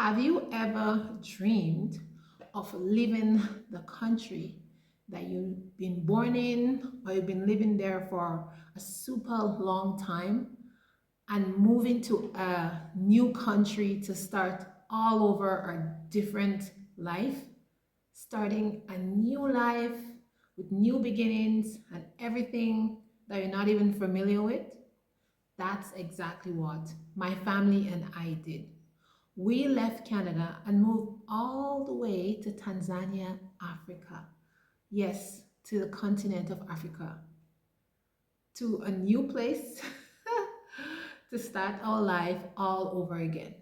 Have you ever dreamed of living the country that you've been born in or you've been living there for a super long time and moving to a new country to start all over a different life? Starting a new life with new beginnings and everything that you're not even familiar with? That's exactly what my family and I did. We left Canada and moved all the way to Tanzania, Africa. Yes, to the continent of Africa, to a new place to start our life all over again.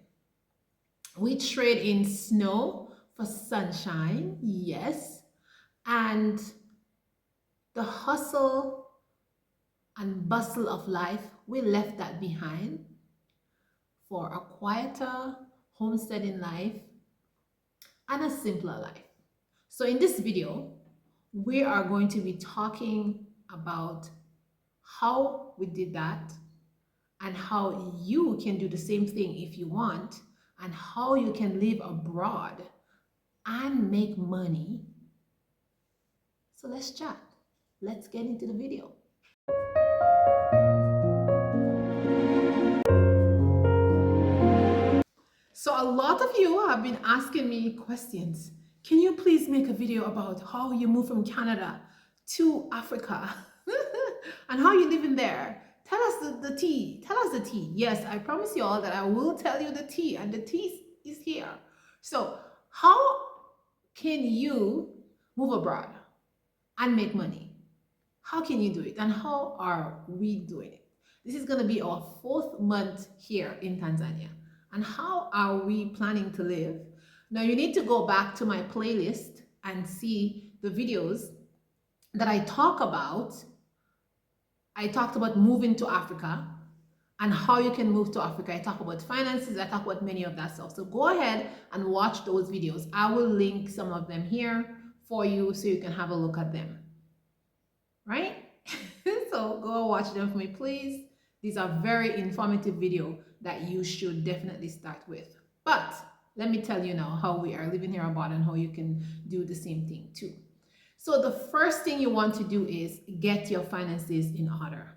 We trade in snow for sunshine, yes, and the hustle and bustle of life, we left that behind for a quieter homesteading life and a simpler life. So in this video, we are going to be talking about how we did that and how you can do the same thing if you want, and how you can live abroad and make money. So let's chat. Let's get into the video. So a lot of you have been asking me questions. Can you please make a video about how you moved from Canada to Africa and how you live in there? Tell us the tea. Tell us the tea. Yes, I promise you all that I will tell you the tea, and the tea is here. So how can you move abroad and make money? How can you do it? And how are we doing it? This is going to be our 4th month here in Tanzania. And how are we planning to live? Now you need to go back to my playlist and see the videos that I talk about. I talked about moving to Africa and how you can move to Africa. I talk about finances. I talk about many of that stuff. So go ahead and watch those videos. I will link some of them here for you so you can have a look at them. Right? So go watch them for me, please. These are very informative video that you should definitely start with. But let me tell you now how we are living here abroad and how you can do the same thing too. So the first thing you want to do is get your finances in order.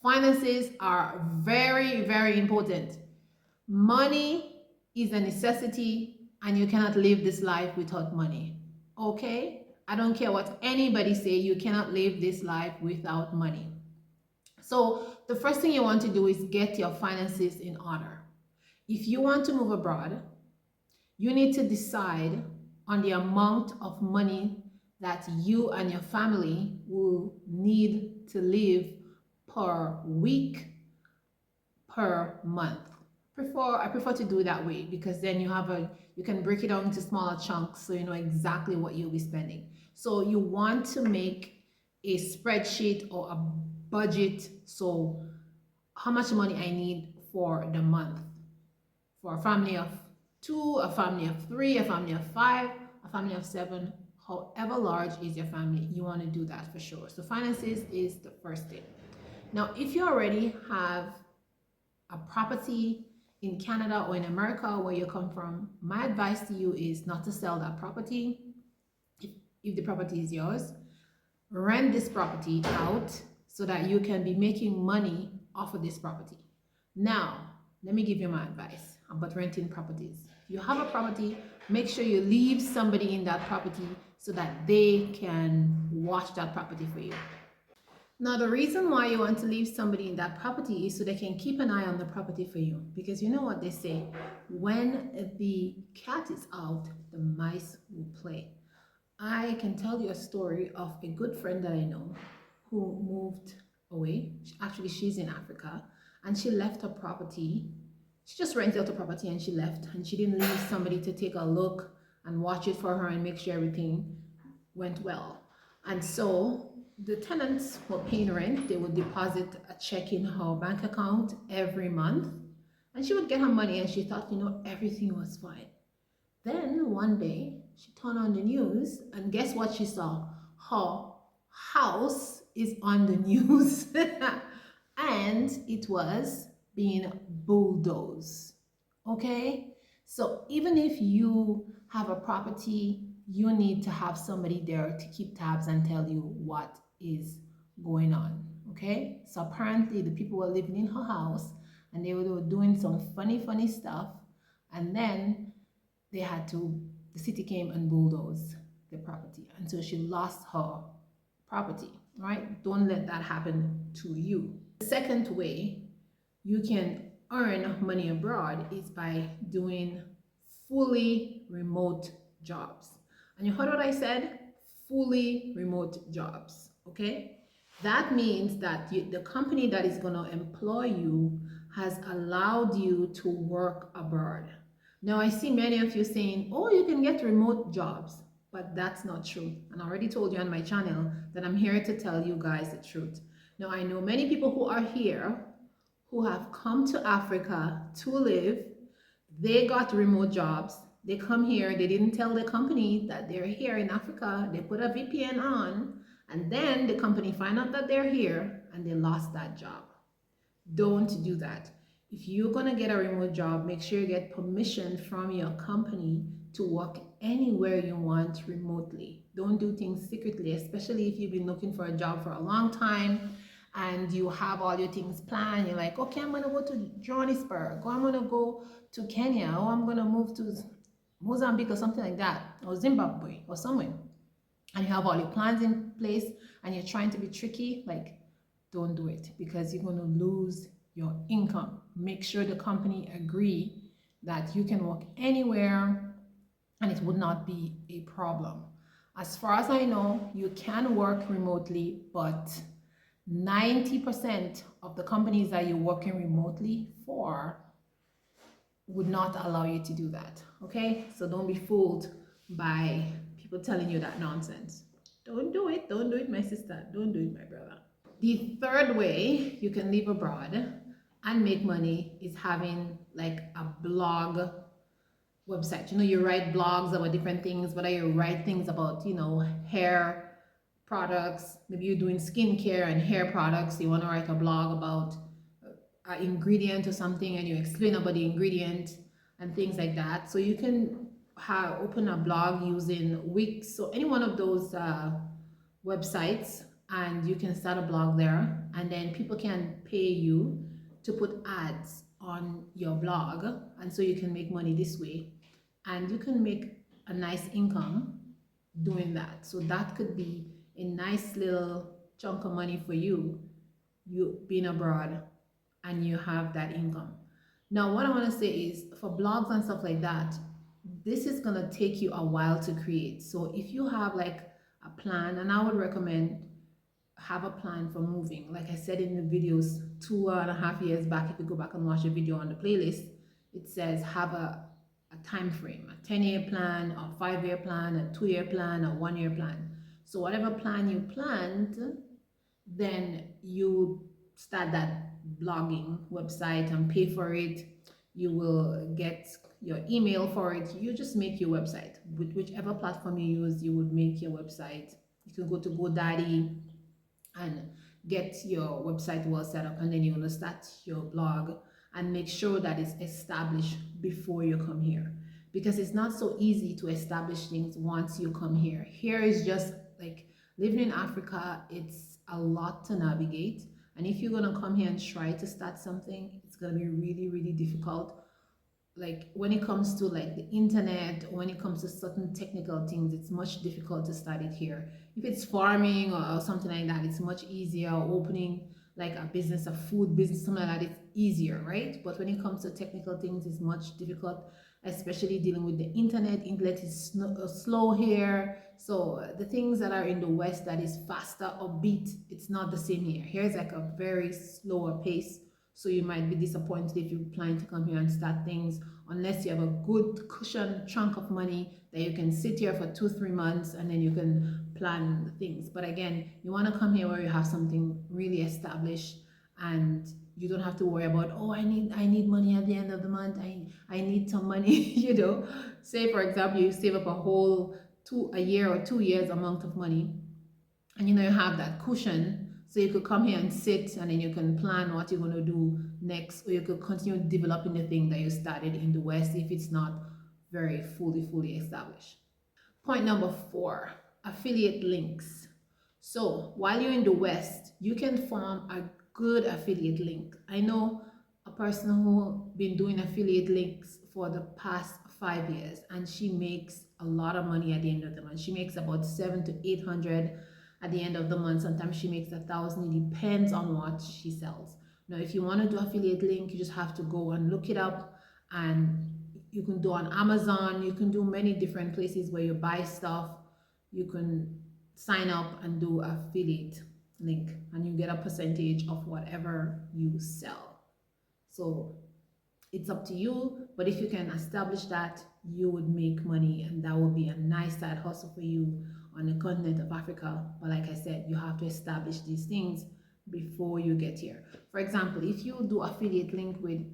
Finances are very, very important. Money is a necessity and you cannot live this life without money. Okay? I don't care what anybody say, you cannot live this life without money. So the first thing you want to do is get your finances in order. If you want to move abroad, you need to decide on the amount of money that you and your family will need to live per week, per month. I prefer to do it that way, because then you can break it down into smaller chunks so you know exactly what you'll be spending. So you want to make a spreadsheet or a budget. So how much money I need for the month, for a family of 2, a family of 3, a family of 5, a family of 7, however large is your family, you want to do that for sure. So finances is the first thing. Now, if you already have a property in Canada or in America where you come from, my advice to you is not to sell that property. If the property is yours, rent this property out so that you can be making money off of this property. Now, let me give you my advice about renting properties. If you have a property, make sure you leave somebody in that property so that they can watch that property for you. Now, the reason why you want to leave somebody in that property is so they can keep an eye on the property for you. Because you know what they say, when the cat is out, the mice will play. I can tell you a story of a good friend that I know who moved away. Actually, she's in Africa, and she left her property. She just rented out the property and she left, and she didn't leave somebody to take a look and watch it for her and make sure everything went well. And so the tenants were paying rent. They would deposit a check in her bank account every month, and she would get her money, and she thought, everything was fine. Then one day she turned on the news, and guess what she saw? Her house is on the news and it was being bulldozed. Okay, So even if you have a property, you need to have somebody there to keep tabs and tell you what is going on. Okay? So apparently the people were living in her house and they were doing some funny stuff, and then they had to, the city came and bulldozed the property. And so she lost her property, right? Don't let that happen to you. The second way you can earn money abroad is by doing fully remote jobs. And you heard what I said? Fully remote jobs, okay? That means that the company that is going to employ you has allowed you to work abroad. Now, I see many of you saying, oh, you can get remote jobs, but that's not true. And I already told you on my channel that I'm here to tell you guys the truth. Now, I know many people who are here who have come to Africa to live. They got remote jobs. They come here, they didn't tell the company that they're here in Africa. They put a VPN on, and then the company find out that they're here and they lost that job. Don't do that. If you're gonna get a remote job, make sure you get permission from your company to work anywhere you want remotely. Don't do things secretly, especially if you've been looking for a job for a long time and you have all your things planned. You're like, okay, I'm gonna go to Johannesburg, or I'm gonna go to Kenya, or I'm gonna move to Mozambique or something like that, or Zimbabwe or somewhere. And you have all your plans in place and you're trying to be tricky, like, don't do it, because you're going to lose your income. Make sure the company agree that you can work anywhere and it would not be a problem. As far as I know, you can work remotely, but 90% of the companies that you're working remotely for would not allow you to do that. Okay? So don't be fooled by people telling you that nonsense. Don't do it. Don't do it, my sister. Don't do it, my brother. The third way you can live abroad and make money is having like a blog website. You know, you write blogs about different things, whether you write things about, you know, hair products, maybe you're doing skincare and hair products, you want to write a blog about an ingredient or something and you explain about the ingredient and things like that. So you can open a blog using Wix, so any one of those websites, and you can start a blog there, and then people can pay you to put ads on your blog, and so you can make money this way, and you can make a nice income doing that. So that could be a nice little chunk of money for you being abroad and you have that income. Now what I want to say is, for blogs and stuff like that, this is going to take you a while to create. So if you have like a plan, and I would recommend have a plan for moving. Like I said in the videos 2.5 years back, if you go back and watch a video on the playlist, it says have a time frame, a 10-year plan, a 5-year plan, a 2-year plan, a 1-year plan. So whatever plan you planned, then you start that blogging website and pay for it. You will get your email for it. You just make your website with whichever platform you use. You would make your website. You can go to GoDaddy and get your website well set up, and then you're going to start your blog and make sure that it's established before you come here, because it's not so easy to establish things once you come here. Here is just like living in Africa, it's a lot to navigate, and if you're going to come here and try to start something, it's going to be really difficult. Like when it comes to like the internet, or when it comes to certain technical things, it's much difficult to start it here. If it's farming or something like that, it's much easier. Opening like a business, a food business, something like that, it's easier, right? But when it comes to technical things, it's much difficult, especially dealing with the internet. Internet is slow here. So the things that are in the West that is faster or beat, it's not the same here. Here's like a very slower pace. So you might be disappointed if you plan to come here and start things, unless you have a good cushion chunk of money that you can sit here for 2-3 months and then you can plan things. But again, you want to come here where you have something really established and you don't have to worry about, oh, I need money at the end of the month. I need some money, you know. Say for example, you save up a whole a year or 2 years amount of money, and you know you have that cushion, so you could come here and sit and then you can plan what you're going to do next, or you could continue developing the thing that you started in the West if it's not very fully established. Point number 4, affiliate links. So while you're in the West, you can form a good affiliate link. I know a person who been doing affiliate links for the past 5 years, and she makes a lot of money at the end of the month. She makes about 700 to 800 at the end of the month. Sometimes she makes 1,000. It depends on what she sells. Now, if you want to do affiliate link, you just have to go and look it up, and you can do on Amazon. You can do many different places where you buy stuff. You can sign up and do affiliate link, and you get a percentage of whatever you sell. So it's up to you, but if you can establish that, you would make money, and that would be a nice side hustle for you on the continent of Africa. But like I said, you have to establish these things before you get here. For example, if you do affiliate link with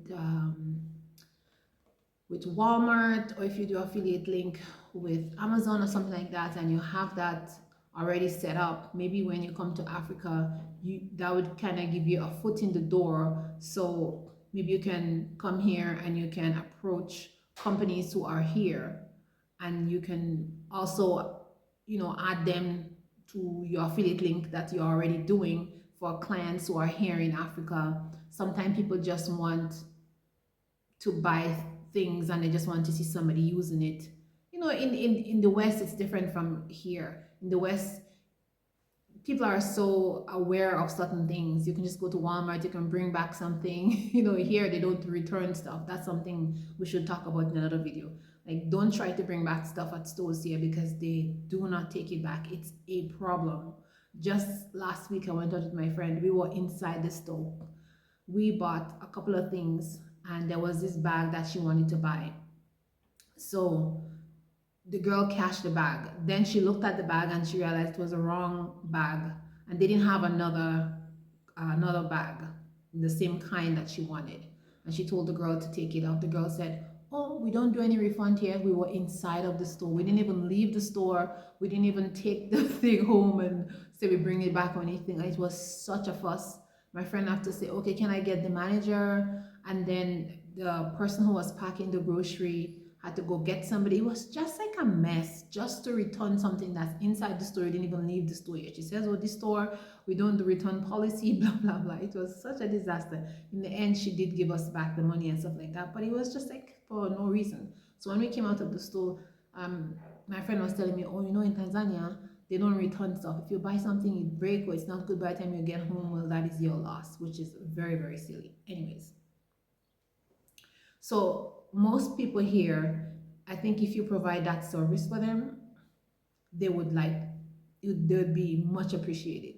Walmart, or if you do affiliate link with Amazon or something like that, and you have that already set up, maybe when you come to Africa, that would kind of give you a foot in the door. So maybe you can come here and you can approach companies who are here, and you can also, add them to your affiliate link that you're already doing for clients who are here in Africa. Sometimes people just want to buy things and they just want to see somebody using it. In the West, it's different from here. In the West, people are so aware of certain things. You can just go to Walmart, you can bring back something. Here they don't return stuff. That's something we should talk about in another video. Like, don't try to bring back stuff at stores here because they do not take it back. It's a problem. Just last week, I went out with my friend. We were inside the store. We bought a couple of things, and there was this bag that she wanted to buy. So the girl cashed the bag. Then she looked at the bag and she realized it was a wrong bag, and they didn't have another bag, the same kind that she wanted. And she told the girl to take it out. The girl said, "Oh, we don't do any refund here." We were inside of the store. We didn't even leave the store. We didn't even take the thing home and say we bring it back or anything. It was such a fuss. My friend had to say, "Okay, can I get the manager?" And then the person who was packing the grocery had to go get somebody. It was just like a mess just to return something that's inside the store. You didn't even leave the store yet. She says, "Oh, this store, we don't do return policy," blah, blah, blah. It was such a disaster. In the end, she did give us back the money and stuff like that, but it was just like for no reason. So when we came out of the store, my friend was telling me, "Oh, in Tanzania, they don't return stuff. If you buy something, it breaks or it's not good by the time you get home, well, that is your loss," which is very, very silly. Anyways. So most people here, I think if you provide that service for them, they would they would be much appreciated,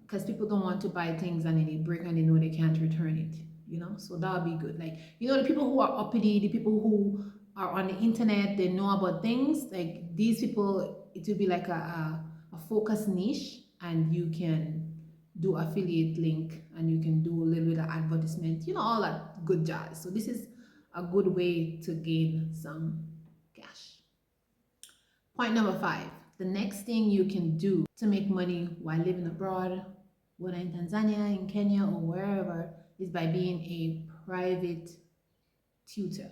because people don't want to buy things and then they break and they know they can't return it. So that would be good. Like, the people who are uppity, the people who are on the internet, they know about things like these people. It would be like a focus niche, and you can do affiliate link, and you can do a little bit of advertisement, all that good jazz. So this is a good way to gain some cash. Point number 5, the next thing you can do to make money while living abroad, whether in Tanzania, in Kenya, or wherever, is by being a private tutor.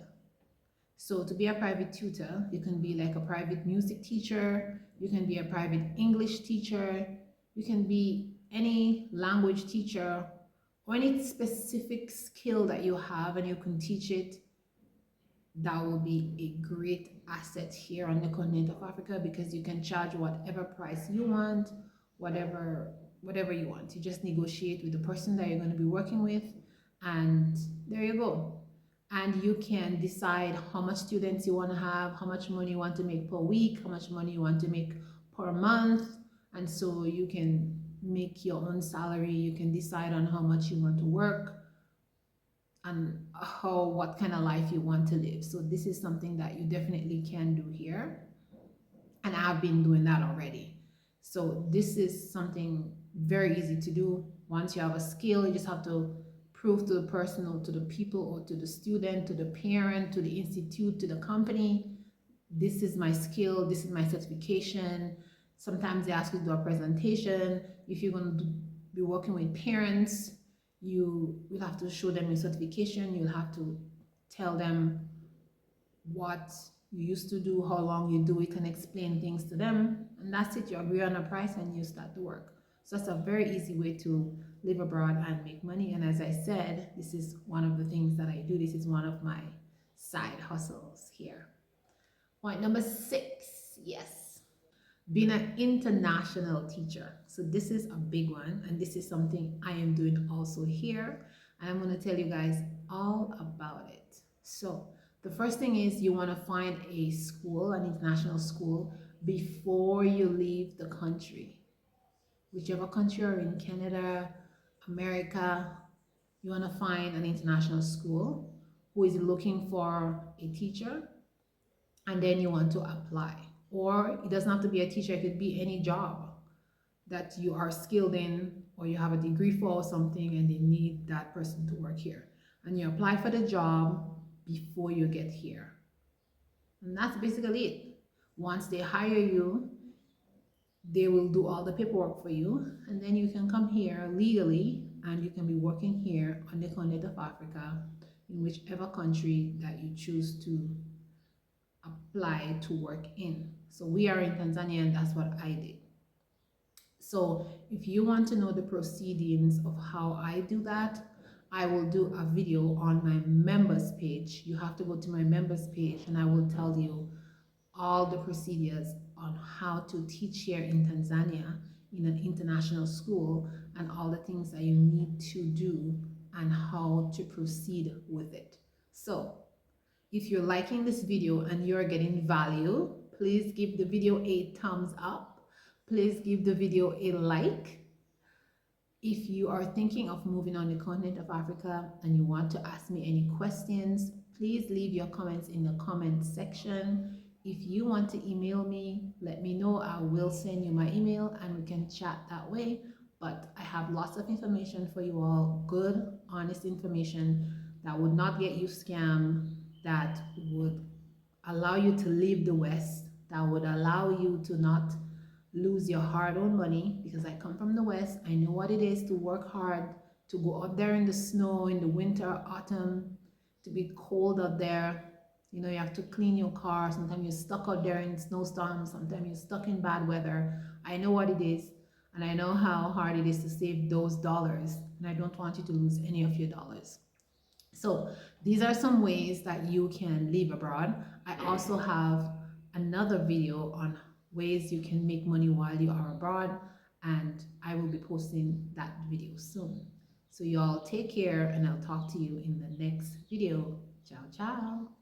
So to be a private tutor, you can be like a private music teacher, you can be a private English teacher, you can be any language teacher, or any specific skill that you have and you can teach it. That will be a great asset here on the continent of Africa, because you can charge whatever price you want, whatever you want. You just negotiate with the person that you're going to be working with, and there you go. And you can decide how much students you want to have, how much money you want to make per week, how much money you want to make per month, and so you can make your own salary. You can decide on how much you want to work and what kind of life you want to live. So this is something that you definitely can do here, and I've been doing that already. So this is something very easy to do. Once you have a skill, you just have to prove to the person or to the people or to the student, to the parent, to the institute, to the company, this is my skill, this is my certification. Sometimes they ask you to do a presentation. If you're going to be working with parents, You will have to show them your certification. You'll have to tell them what you used to do, how long you do it, and explain things to them. And that's it. You agree on a price and you start the work. So that's a very easy way to live abroad and make money. And as I said, this is one of the things that I do. This is one of my side hustles here. Point number 6, yes, being an international teacher. So this is a big one, and this is something I am doing also here. And I'm going to tell you guys all about it. So the first thing is you want to find a school, an international school, before you leave the country. Whichever country you're in, Canada, America, you want to find an international school who is looking for a teacher, and then you want to apply. Or it doesn't have to be a teacher, it could be any job that you are skilled in or you have a degree for or something and they need that person to work here. And you apply for the job before you get here. And that's basically it. Once they hire you, they will do all the paperwork for you, and then you can come here legally and you can be working here on the continent of Africa in whichever country that you choose to apply to work in. So we are in Tanzania and that's what I did. So if you want to know the proceedings of how I do that, I will do a video on my members page. You have to go to my members page and I will tell you all the procedures on how to teach here in Tanzania in an international school and all the things that you need to do and how to proceed with it. So if you're liking this video and you're getting value, please give the video a thumbs up. Please give the video a like. If you are thinking of moving on the continent of Africa and you want to ask me any questions, please leave your comments in the comment section. If you want to email me, let me know. I will send you my email and we can chat that way. But I have lots of information for you all, good, honest information that would not get you scammed, that would allow you to leave the West, that would allow you to not lose your hard-earned money, because I come from the West. I know what it is to work hard, to go up there in the snow, in the winter, autumn, to be cold up there. You know, you have to clean your car. Sometimes you're stuck out there in snowstorms. Sometimes you're stuck in bad weather. I know what it is, and I know how hard it is to save those dollars, and I don't want you to lose any of your dollars. So these are some ways that you can live abroad. I also have another video on ways you can make money while you are abroad, and I will be posting that video soon. So y'all take care and I'll talk to you in the next video. Ciao, ciao.